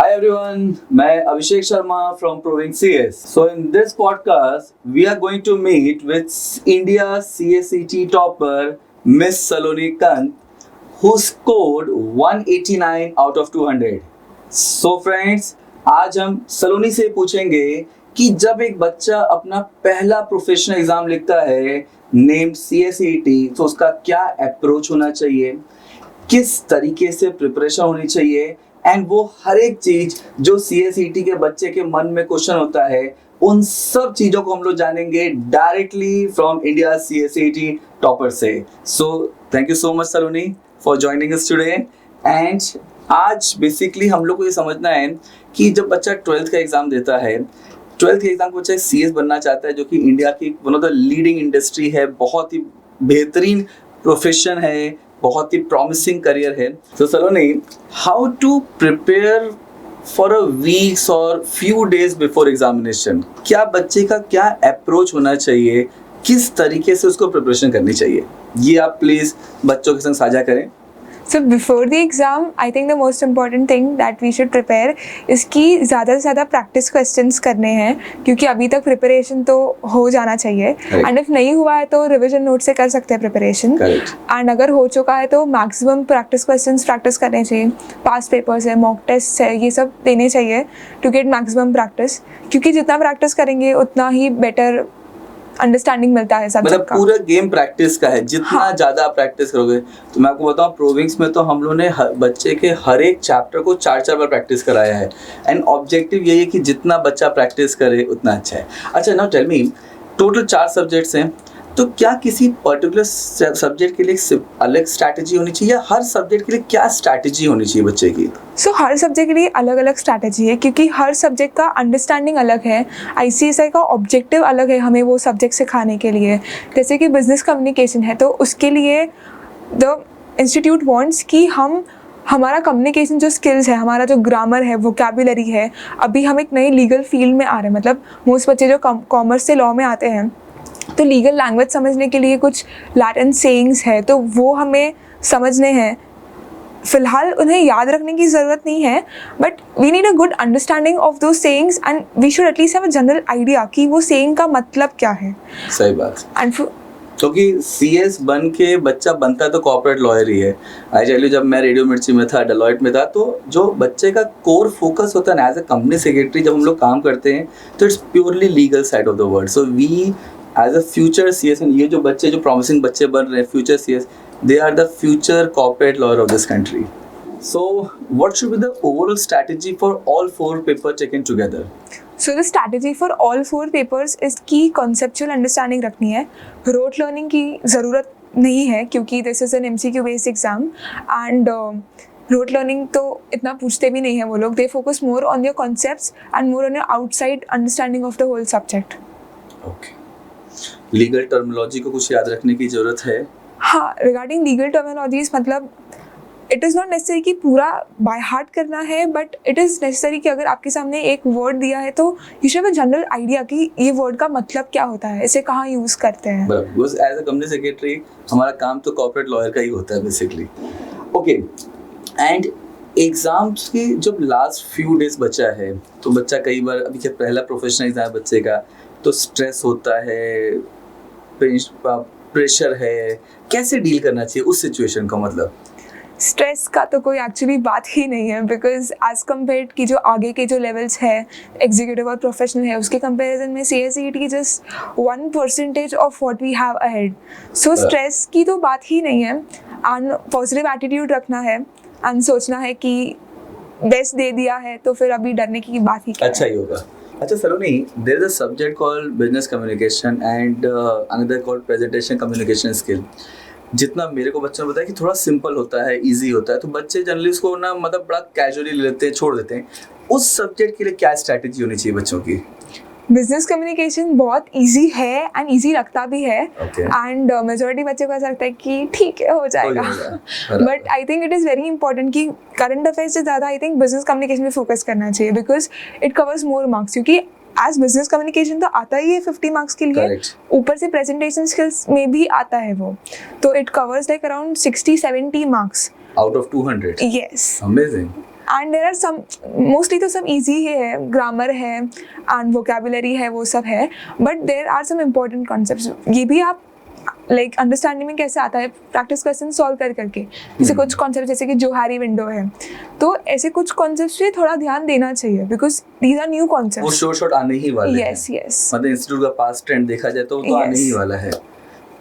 Hi everyone, मैं Abhishek Sharma from Proving CS. So in this podcast, we are going to meet with India CSET topper Miss Saloni Kant, who scored 189 out of 200. So friends, आज हम सलोनी से पूछेंगे कि जब एक बच्चा अपना पहला प्रोफेशनल एग्जाम लिखता है नेम्ड CSET, तो उसका क्या अप्रोच होना चाहिए, किस तरीके से प्रिपरेशन होनी चाहिए एंड वो हर एक चीज जो CSET के बच्चे के मन में क्वेश्चन होता है, उन सब चीजों को हम लोग जानेंगे directly from India CSET topper से. So thank you so much Saloni for joining us today. And आज बेसिकली हम लोग को ये समझना है कि जब बच्चा 12th का एग्जाम देता है, 12th के एग्जाम को बच्चा CS बनना चाहता है, जो कि इंडिया की one of the leading industry है, बहुत ही बेहतरीन प्रोफेशन है, बहुत ही प्रॉमिसिंग करियर है. तो Saloni, how to prepare for a weeks और फ्यू डेज बिफोर एग्जामिनेशन? क्या बच्चे का क्या अप्रोच होना चाहिए, किस तरीके से उसको प्रिपरेशन करनी चाहिए, ये आप प्लीज बच्चों के संग साझा करें. So before the exam, I think the most important thing that we should prepare is कि ज़्यादा से ज़्यादा practice questions करने हैं, क्योंकि अभी तक preparation तो हो जाना चाहिए. And if नहीं हुआ है तो revision note से कर सकते हैं preparation. And अगर हो चुका है तो maximum practice questions practice करने चाहिए. past papers है, mock tests है, ये सब देने चाहिए to get maximum practice. क्योंकि जितना practice करेंगे उतना ही better अंडरस्टैंडिंग मिलता है सब्जेक्ट मतलब का. पूरा गेम प्रैक्टिस का है. जितना ज्यादा प्रैक्टिस करोगे, तो मैं आपको बताऊं प्रोविंग्स में तो हम लोगों ने बच्चे के हर एक चैप्टर को 4-4 बार प्रैक्टिस कराया है. एंड ऑब्जेक्टिव यही है कि जितना बच्चा प्रैक्टिस करे उतना अच्छा है. अच्छा, now tell me, total 4 subjects हैं, तो क्या किसी पर्टिकुलर सब्जेक्ट के लिए अलग स्ट्रैटेजी होनी चाहिए, या हर सब्जेक्ट के लिए क्या स्ट्रैटेजी होनी चाहिए बच्चे की? हर सब्जेक्ट के लिए अलग अलग स्ट्रैटेजी है, क्योंकि हर सब्जेक्ट का अंडरस्टैंडिंग अलग है. ICSI का ऑब्जेक्टिव अलग है हमें वो सब्जेक्ट सिखाने के लिए. जैसे कि बिजनेस कम्युनिकेशन है, तो उसके लिए द इंस्टीट्यूट वांट्स कि हमारा कम्युनिकेशन जो स्किल्स है, हमारा जो ग्रामर है, वोकैबुलरी है, अभी हम एक नई लीगल फील्ड में आ रहे हैं. मतलब मोस्ट बच्चे जो कॉमर्स से लॉ में आते हैं, तो लीगल लैंग्वेज समझने के लिए कुछ लैटिन सेइंग्स है, तो वो हमें समझने हैं. फिलहाल उन्हें याद रखने की ज़रूरत नहीं है, but we need a good understanding of दो sayings and we should at least have a general idea कि वो सेइंग का मतलब क्या है. सही बात. एंड क्योंकि CS बन के बच्चा बनता है तो कॉर्पोरेट लॉयर ही है. आई टेल यू, जब मैं रेडियो मिर्ची में था, डेलॉयट में था, तो जो बच्चे का कोर फोकस होता है ना, एज अ कंपनी सेक्रेटरी जब हम लोग काम करते हैं, तो it's purely legal side of the word. So we as a future CS, ये जो बच्चे, जो प्रॉमिसिंग बच्चे बन रहे हैं future CS, they are the future corporate lawyer of this country. So what should be the overall strategy for all 4 papers taken together? So the strategy for all 4 papers is कि conceptual understanding रखनी है. rote learning की ज़रूरत नहीं है, क्योंकि this is an MCQ based exam and rote learning तो इतना पूछते भी नहीं है वो लोग. They focus more on your concepts and more on your outside understanding of the whole subject. Okay. Legal terminology को कुछ याद रखने की ज़रूरत है? हाँ, रिगार्डिंग लीगल टर्मिनोलॉजीज, मतलब इट इज़ नॉट नेसेसरी कि पूरा बाय हार्ट करना है, बट इट इज़ नेसेसरी कि अगर आपके सामने एक वर्ड दिया है तो you should have a general idea कि ये वर्ड का मतलब क्या होता है, इसे कहाँ यूज़ करते हैं. Because as a company secretary हमारा काम तो कॉर्पोरेट लॉयर का ही होता है बेसिकली. ओके. एंड एग्जाम्स के जब लास्ट फ्यू डेज बचा है, तो बच्चा कई बार, अभी क्या पहला प्रोफेशनल एग्जाम बच्चे का, तो स्ट्रेस होता है, प्रेशर है, कैसे डील करना चाहिए उस सिचुएशन का? मतलब स्ट्रेस का तो कोई एक्चुअली बात ही नहीं है, बिकॉज एज कम्पेयर की जो आगे के जो लेवल्स है, एग्जीक्यूटिव और प्रोफेशनल है, उसके कंपैरिजन में CSET just 1% of what we have ahead. So stress की तो बात ही नहीं है. एंड पॉजिटिव एटीट्यूड रखना है एंड सोचना है कि बेस्ट दे दिया है तो फिर अभी डरने की बात ही अच्छा ही होगा. अच्छा सलोनी, there is a subject called business communication and another called presentation communication skill. जितना मेरे को बच्चों ने बताया कि थोड़ा सिंपल होता है, इजी होता है, तो बच्चे जनरली इसको ना मतलब बड़ा कैजुअली ले लेते हैं, छोड़ देते हैं. उस सब्जेक्ट के लिए क्या स्ट्रैटेजी होनी चाहिए बच्चों की? बिजनेस कम्युनिकेशन बहुत इजी है एंड इजी लगता भी है. एंड मेजॉरिटी बच्चे को ऐसा लगता है कि ठीक है, हो जाएगा. But I think it is very important कि करंट अफेयर्स से ज़्यादा आई थिंक बिजनेस कम्युनिकेशन में फोकस करना चाहिए, because it covers more marks. क्योंकि एज बिजनेस कम्युनिकेशन तो आता ही है 50 मार्क्स के लिए, ऊपर से प्रेजेंटेशन स्किल्स में भी आता है वो, तो it covers like around 60-70 marks out of 200. Yes. Amazing. And there are some, mostly तो सब इजी ही है, ग्रामर है एंड वोकेबुलरी है, वो सब है, but there are some important concepts. ये भी आप लाइक अंडरस्टैंडिंग में कैसे आता है, प्रैक्टिस क्वेश्चन सॉल्व कर करके। जैसे कुछ कॉन्सेप्ट जैसे कि जोहारी विंडो है, तो ऐसे कुछ कॉन्सेप्ट्स पे थोड़ा ध्यान देना चाहिए बिकॉज दीज आर न्यू वो कॉन्सेप्ट्स। शॉर्ट आने ही वाले हैं। यस मतलब इंस्टीट्यूट का पास्ट ट्रेंड देखा जाए तो वो तो आने ही वाला है।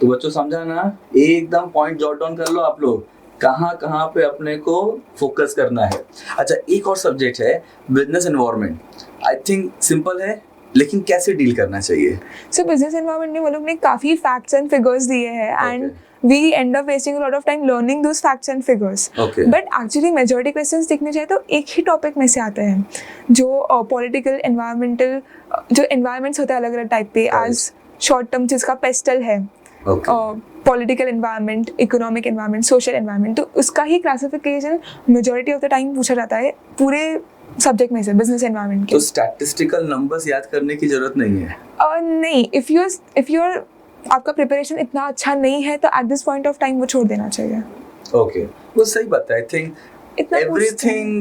तो बच्चों समझा ना, एकदम पॉइंट जॉट डाउन कर लो आप लोग, कहाँ कहाँ पे अपने को फोकस करना है। अच्छा, एक और सब्जेक्ट है business environment. I think simple है, लेकिन कैसे डील करना चाहिए? सो बिजनेस एनवायरनमेंट में वो लोग ने काफ़ी फैक्ट्स एंड फिगर्स दिए हैं and we end up wasting a lot of time learning those facts and figures. Okay. But actually majority questions देखने जाए तो एक ही टॉपिक में से आते हैं, जो पॉलिटिकल एनवायरमेंटल, जो एनवायरमेंट्स होते हैं अलग अलग टाइप पे, आज शॉर्ट टर्म जिसका पेस्टल है, political environment, economic environment, social environment, तो उसका ही classification majority of the time पूछा जाता है पूरे सब्जेक्ट में से, बिजनेस एनवायरनमेंट के। तो स्टैटिस्टिकल नंबर्स याद करने की जरूरत नहीं है? नहीं, इफ यू आर, आपका प्रिपरेशन इतना अच्छा नहीं है तो at this point of time वो छोड़ देना चाहिए। ओके, वो सही बात है। I think everything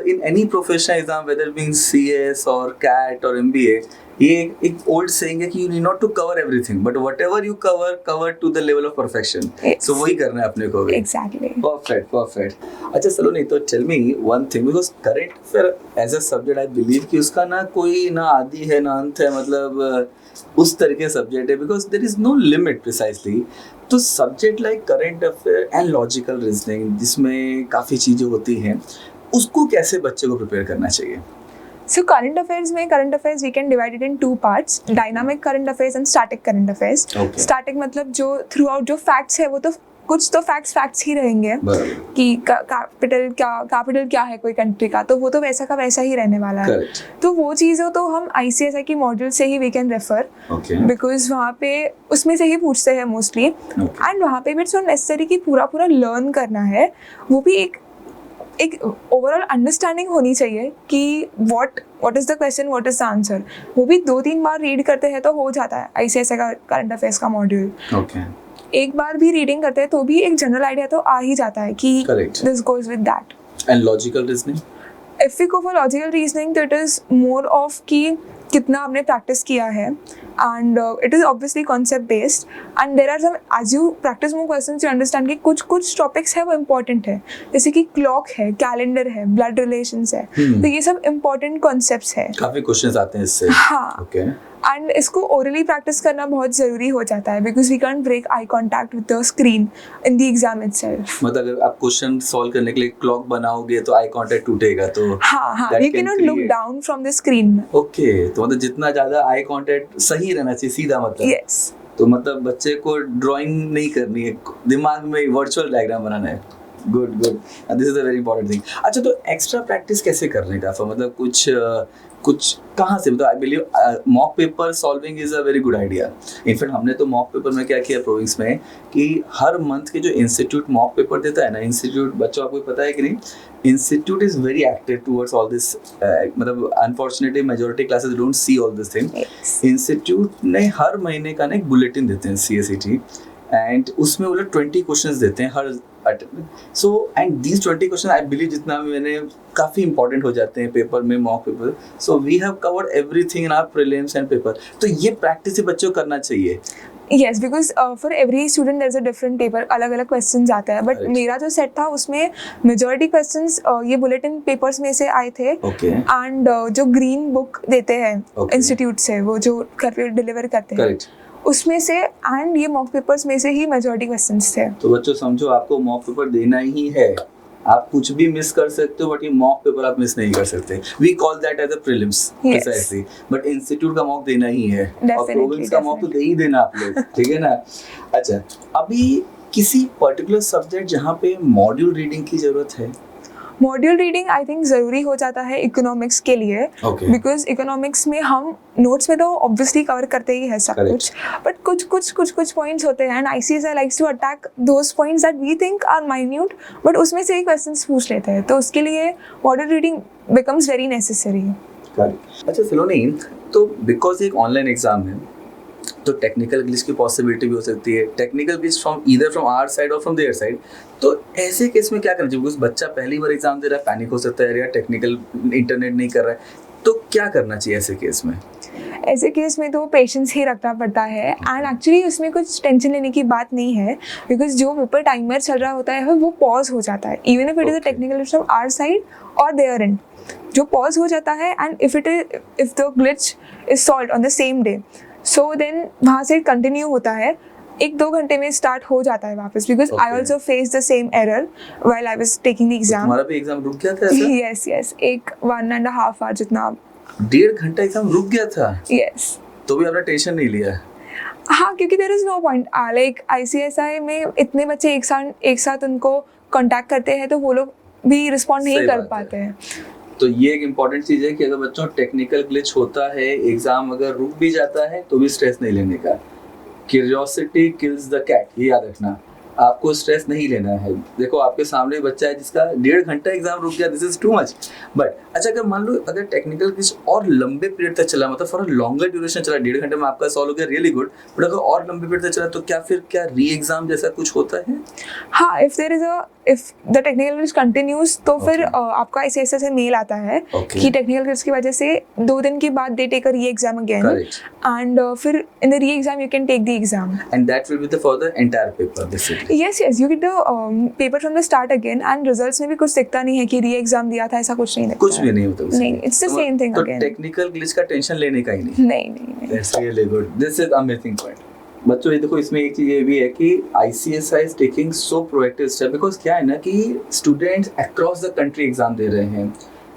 in any professional exam, whether being CS or CAT or MBA, ये एक old saying है कि you need not to cover everything, but whatever you cover to the level of perfection. Yes. So वही करना है अपने को भी। Exactly. Perfect. अच्छा चलो, नहीं तो tell me one thing, because current affair as a subject I believe कि उसका ना कोई ना आदि है ना अंत है, मतलब उस तरीके सब्जेक्ट है, because there is no limit precisely. तो subject like current affair and logical reasoning, जिसमें काफ़ी चीज़ें होती हैं, उसको कैसे बच्चे को प्रिपेयर करना चाहिए? So current affairs we can divide it in two parts, dynamic current affairs and static current affairs. Okay. Static मतलब जो throughout जो facts है वो तो कुछ तो फैक्ट्स ही रहेंगे कि कैपिटल क्या है कोई कंट्री का, तो वो तो वैसा का वैसा ही रहने वाला है। तो वो चीज़ें तो हम ICSI की मॉड्यूल से ही वी कैन रेफर, बिकॉज वहाँ पे उसमें से ही पूछते हैं मोस्टली, एंड वहाँ पे भी इट्स नॉट नेसेसरी कि पूरा लर्न करना है, वो भी एक ओवरऑल अंडरस्टैंडिंग होनी चाहिए कि what is the question, what is the answer. वो भी 2-3 बार रीड करते हैं तो हो जाता है ICSI का करंट अफेयर्स का मॉड्यूल। एक बार भी रीडिंग करते हैं तो भी एक जनरल आइडिया तो आ ही जाता है कि this goes with that. And logical reasoning, if we go for logical reasoning तो इट इज़ मोर ऑफ कि कितना आपने प्रैक्टिस किया है, and it is obviously concept based, and there are some, as you practice more questions you understand कि कुछ topics है वो इम्पॉर्टेंट है, जैसे कि क्लॉक है, कैलेंडर है, ब्लड रिलेशंस है, तो ये सब इम्पॉर्टेंट कॉन्सेप्ट्स है, काफ़ी क्वेश्चंस आते हैं इससे। हाँ, एंड इसको ओरली प्रैक्टिस करना बहुत ज़रूरी हो जाता है, because we can't break eye contact with the screen in the exam itself. मतलब अगर आप क्वेश्चन सॉल्व करने के लिए क्लॉक बनाओगे तो आई कांटेक्ट टूटेगा, तो हाँ, you can not look down from the screen. Okay, तो मतलब जितना ज़्यादा आई कांटेक्ट सही रहना चाहिए, सीधा मतलब। यस। तो मतलब बच्चे को ड्राइंग नहीं करनी है, दिमाग में वर्चुअल डायग्राम बनाना है। Good, this is a very important thing. अच्छा, तो एक्स्ट्रा प्रैक्टिस कैसे करने का, मतलब कुछ कहाँ से, मतलब I believe mock paper solving is a very good idea. In fact हमने तो मॉक पेपर में क्या किया प्रोविंस में कि हर मंथ के जो इंस्टीट्यूट मॉक पेपर देता है ना, इंस्टीट्यूट, बच्चों आपको पता है कि नहीं, institute is very active towards all this, मतलब unfortunately majority classes don't see all this thing. Institute ने हर महीने का ना एक बुलेटिन देते हैं CSET, एंड उसमें वो लोग 20 क्वेश्चंस देते हैं हर so, and these 20 question I believe जितना मैंने काफ़ी इंपॉर्टेंट हो जाते हैं पेपर में, mock paper. So we have covered everything in our prelims and paper. तो ये प्रैक्टिस बच्चों को करना चाहिए। Yes, because for every student there's a different paper, अलग अलग क्वेश्चंस आते हैं, बट मेरा जो सेट था उसमें मेजॉरिटी क्वेश्चंस ये बुलेटिन पेपर्स में से आए थे, एंड जो ग्रीन बुक देते हैं इंस्टीट्यूट से, वो जो घर पे डिलीवर करते हैं, उसमें से, एंड ये मॉक पेपर्स में से ही मेजॉरिटी क्वेश्चंस थे। तो बच्चों समझो, आपको मॉक पेपर देना ही है, आप कुछ भी मिस कर सकते हो, बट ये मॉक पेपर आप मिस नहीं कर सकते। We call that as a prelims precisely, but institute का मॉक देना ही है, और प्रोविंस का मॉक तो दे ही देना आप लोग, ठीक है ना। अच्छा, अभी किसी पर्टिकुलर सब्जेक्ट जहाँ पे मॉड्यूल रीडिंग की जरूरत है? मॉड्यूल रीडिंग आई थिंक ज़रूरी हो जाता है इकोनॉमिक्स के लिए, बिकॉज इकोनॉमिक्स में हम नोट्स में तो ऑब्वियसली कवर करते ही है सब कुछ, बट कुछ पॉइंट्स होते हैं, and ICSI likes to attack those points that we think are minute, but उसमें से ही क्वेश्चंस पूछ लेते हैं, तो उसके लिए module reading becomes very necessary. अच्छा सलोनी, तो बिकॉज एक ऑनलाइन एग्जाम है, तो टेक्निकल ग्लिच की पॉसिबिलिटी भी हो सकती है, technical glitch from our side और फ्रॉम देयर साइड। तो ऐसे केस में क्या करना चाहिए? बिकॉज बच्चा पहली बार एग्जाम दे रहा है, पैनिक हो सकता है, या टेक्निकल इंटरनेट नहीं कर रहा है, तो क्या करना चाहिए ऐसे केस में? ऐसे केस में तो पेशेंस ही रखना पड़ता है एंड एक्चुअली उसमें कुछ टेंशन लेने की बात नहीं है, बिकॉज जो पेपर टाइमर चल रहा होता है वो पॉज हो जाता है, even if it is a technical from our side और देयर एंड, जो पॉज हो जाता है and if the glitch is solved on the same day, so then वहाँ से कंटिन्यू होता है, 1-2 घंटे में स्टार्ट हो जाता है वापस, because I also face the same error while I was taking the exam. तुम्हारा भी एग्जाम रुक गया था ऐसा? यस, एक 1.5 आवर जितना। 1.5 घंटा एग्जाम रुक गया था? यस। तो भी आपने टेंशन नहीं लिया? हाँ, क्योंकि there is no point, like ICSI में इतने बच्चे एक साथ उनको कांटेक्ट करते हैं तो वो लोग भी रिस्पॉन्ड नहीं कर पाते हैं। तो ये एक इम्पॉर्टेंट चीज़ है कि अगर बच्चों टेक्निकल ग्लिच होता है, एग्जाम अगर रुक भी जाता है तो भी स्ट्रेस नहीं लेने का। क्यूरियोसिटी किल्स द कैट, ये याद रखना, आपको स्ट्रेस नहीं लेना है। देखो आपके सामने बच्चा है जिसका 1.5 घंटा एग्जाम रुक गया, this is too much. But अच्छा, अगर मान लो अगर टेक्निकल ग्लिच और लंबे पीरियड तक चला, मतलब फॉर अ लॉन्गर ड्यूरेशन चला, 1.5 घंटे में आपका सॉल्व हो गया, रियली गुड, बट अगर और लंबे पीरियड तक चला तो क्या री एग्जाम जैसा कुछ होता है? हाँ, if the technical glitch continues तो फिर आपका ICSI से मेल आता है कि टेक्निकल ग्लिच की वजह से 2 दिन के बाद दे टेक अ री एग्जाम अगेन, एंड फिर in the re exam you can take the exam and that will be for the entire paper basically. Yes, you get the paper from the start again and results में भी कुछ दिखता नहीं है कि री exam दिया था, ऐसा कुछ नहीं दिखता। कुछ भी नहीं होता, नहीं, it's the same thing again. तो टेक्निकल ग्लिच का टेंशन लेने का ही नहीं। नहीं। That's really good, this is amazing point. बच्चों ये देखो, इसमें एक चीज़ ये भी है कि ICSI is taking so proactive step, because क्या है ना कि students across the country exam दे रहे हैं।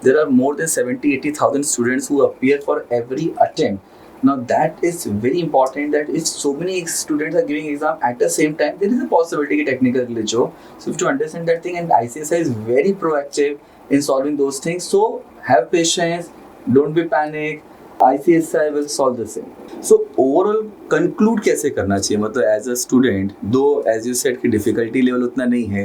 There are more than 70,000-80,000 students who appear for every attempt. Now that is very important, that if so many students are giving exam at the same time, there is a possibility कि technical glitch हो. So to understand that thing, and ICSI is very proactive in solving those things. So have patience, don't be panic. ICSI will solve the same. So overall conclude कैसे करना चाहिए, मतलब as a student, though as you said कि difficulty level उतना नहीं है,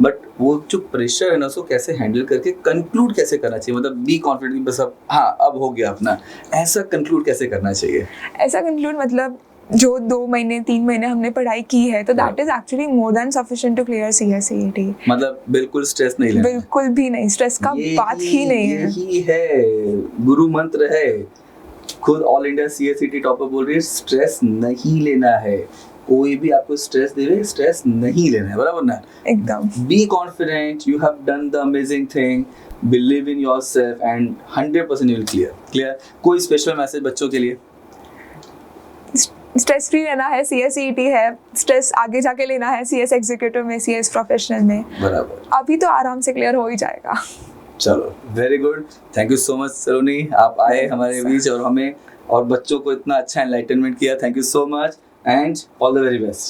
but वो जो प्रेशर है ना उसको कैसे हैंडल करके कंक्लूड कैसे करना चाहिए, मतलब बी कॉन्फिडेंट बस अब हो गया अपना, ऐसा कंक्लूड कैसे करना चाहिए? ऐसा कंक्लूड मतलब जो 2 महीने 3 महीने हमने पढ़ाई की है तो that is actually more than sufficient to clear CSET। मतलब बिल्कुल स्ट्रेस नहीं लेना? बिल्कुल भी नहीं, स्ट्रेस का बात ही नहीं है। यही है गुरु मंत्र है, खुद ऑल इंडिया CSET टॉपर बोल रही है, स्ट्रेस नहीं लेना है। कोई भी आपको स्ट्रेस देवे, स्ट्रेस नहीं लेना है, बराबर ना? एकदम। Be confident, you have done the amazing thing, believe in yourself and 100% you will clear. कोई स्पेशल मैसेज बच्चों के लिए? स्ट्रेस फ्री रहना है, CSET है, स्ट्रेस आगे जाके लेना है CS एग्जीक्यूटिव में, CS प्रोफेशनल में, बराबर। अभी तो आराम से क्लियर हो ही जाएगा। चलो, very good, thank you so much Saloni, आप आए हमारे बीच और हमें और बच्चों को इतना अच्छा एनलाइटनमेंट किया। Thank you so much and all the very best.